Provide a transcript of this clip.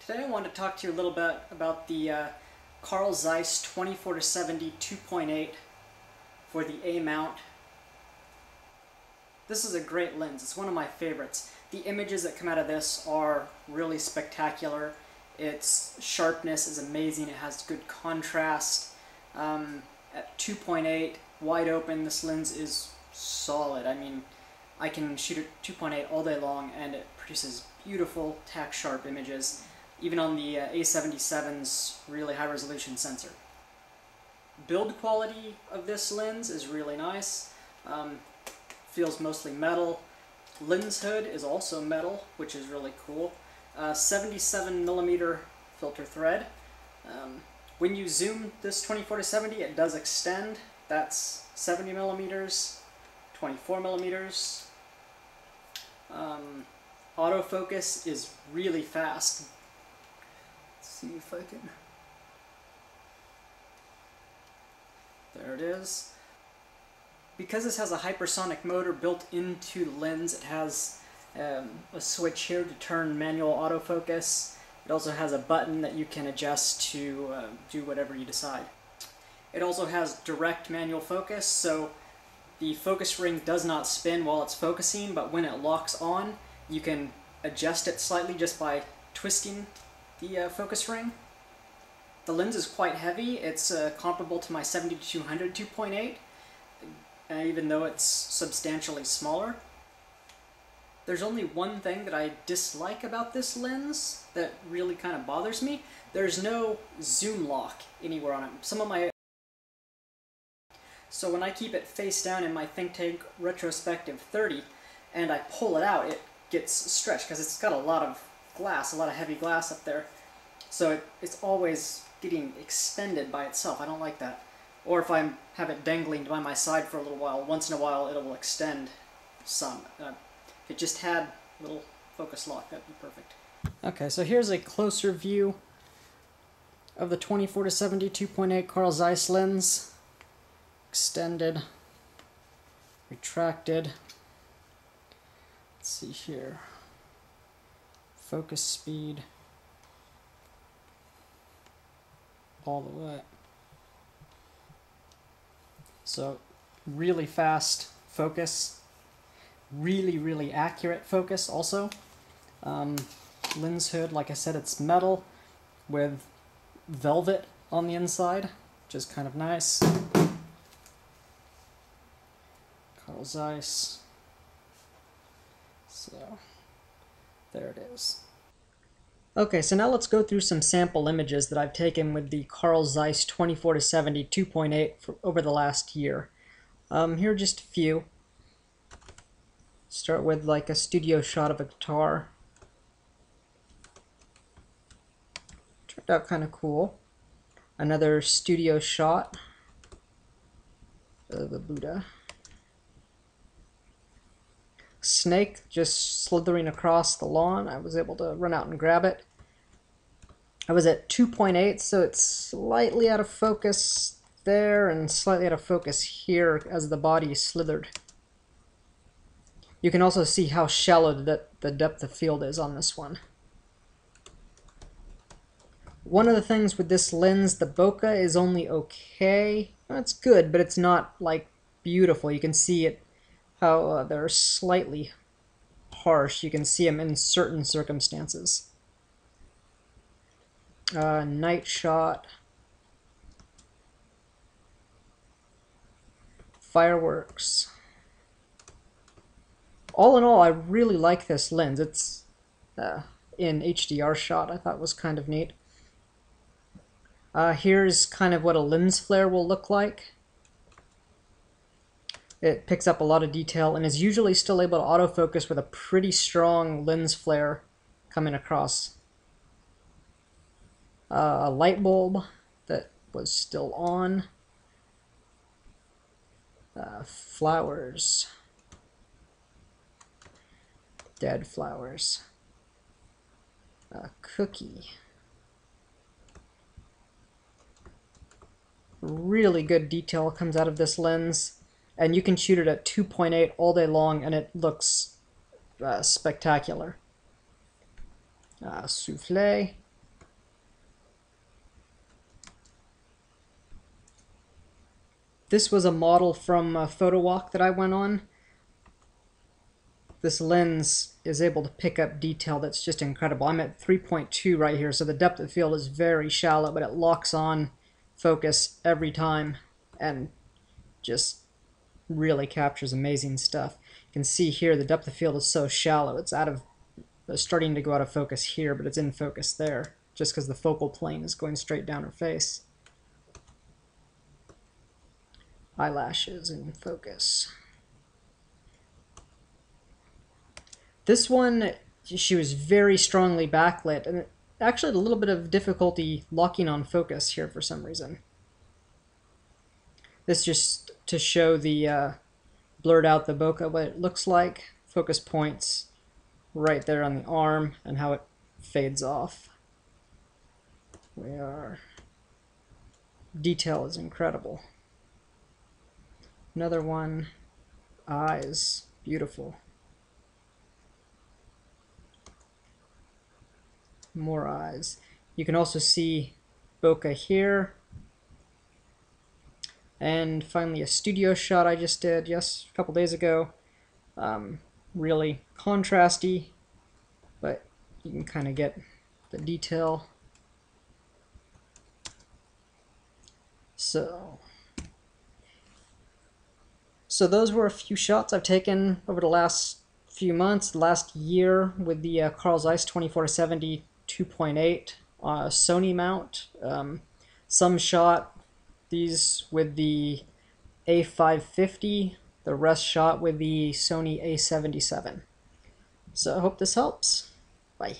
Today I want to talk to you a little bit about the Carl Zeiss 24-70 2.8 for the A-Mount. This is a great lens. It's one of my favorites. The images that come out of this are really spectacular. Its sharpness is amazing. It has good contrast. At 2.8 wide open, this lens is solid. I mean, I can shoot at 2.8 all day long and it produces beautiful tack sharp images, even on the A77's really high resolution sensor. Build quality of this lens is really nice. Feels mostly metal. Lens hood is also metal, which is really cool. 77mm filter thread. When you zoom this 24-70, it does extend. That's 70mm, 24mm. Autofocus is really fast. Let's see if I can... There it is. Because this has a hypersonic motor built into the lens, it has a switch here to turn manual autofocus. It also has a button that you can adjust to do whatever you decide. It also has direct manual focus, so the focus ring does not spin while it's focusing, but when it locks on, you can adjust it slightly just by twisting the focus ring. The lens is quite heavy. It's comparable to my 70-200 2.8, even though it's substantially smaller. There's only one thing that I dislike about this lens that really kind of bothers me. There's no zoom lock anywhere on it. So when I keep it face down in my Think Tank Retrospective 30 and I pull it out, it gets stretched because it's got a lot of glass, a lot of heavy glass up there. So it's always getting extended by itself. I don't like that. Or if I have it dangling by my side for a little while, once in a while it will extend some. If it just had a little focus lock, that'd be perfect. Okay, so here's a closer view of the 24-70 2.8 Carl Zeiss lens. Extended, retracted. Let's see here. Focus speed. All the way. So, really fast focus. Really accurate focus also. Lens hood, like I said, it's metal with velvet on the inside, which is kind of nice. Carl Zeiss. So, there it is. Okay, so now let's go through some sample images that I've taken with the Carl Zeiss 24-70 2.8 over the last year. Here are just a few. Start with like a studio shot of a guitar. Turned out kind of cool. Another studio shot of a Buddha. Snake just slithering across the lawn. I was able to run out and grab it. I was at 2.8, so it's slightly out of focus there and slightly out of focus here as the body slithered. You can also see how shallow the depth of field is on this one. One of the things with this lens, the bokeh is only okay. It's good, but it's not like beautiful. You can see it how they're slightly harsh. You can see them in certain circumstances. Night shot. Fireworks. All in all, I really like this lens. It's in HDR shot. I thought was kind of neat. Here's kind of what a lens flare will look like. It picks up a lot of detail and is usually still able to autofocus with a pretty strong lens flare coming across. A light bulb that was still on. Flowers. Dead flowers. A cookie. Really good detail comes out of this lens. And you can shoot it at 2.8 all day long and it looks spectacular. Souffle. This was a model from a photo walk that I went on. This lens is able to pick up detail that's just incredible. I'm at 3.2 right here, so the depth of field is very shallow, but it locks on focus every time and just really captures amazing stuff. You can see here the depth of field is so shallow. It's starting to go out of focus here, but it's in focus there, just because the focal plane is going straight down her face. Eyelashes in focus. This one, she was very strongly backlit, and actually had a little bit of difficulty locking on focus here for some reason. This just to show the blurred out the bokeh, what it looks like. Focus points right there on the arm and how it fades off. Detail is incredible. Another one, eyes, beautiful. More eyes. You can also see bokeh here. And finally a studio shot I just did a couple days ago. Really contrasty, but you can kind of get the detail. So those were a few shots I've taken over the last few months, last year, with the Carl Zeiss 24-70 2.8 Sony mount. Some shot these with the A550, the rest shot with the Sony A77. So I hope this helps. Bye.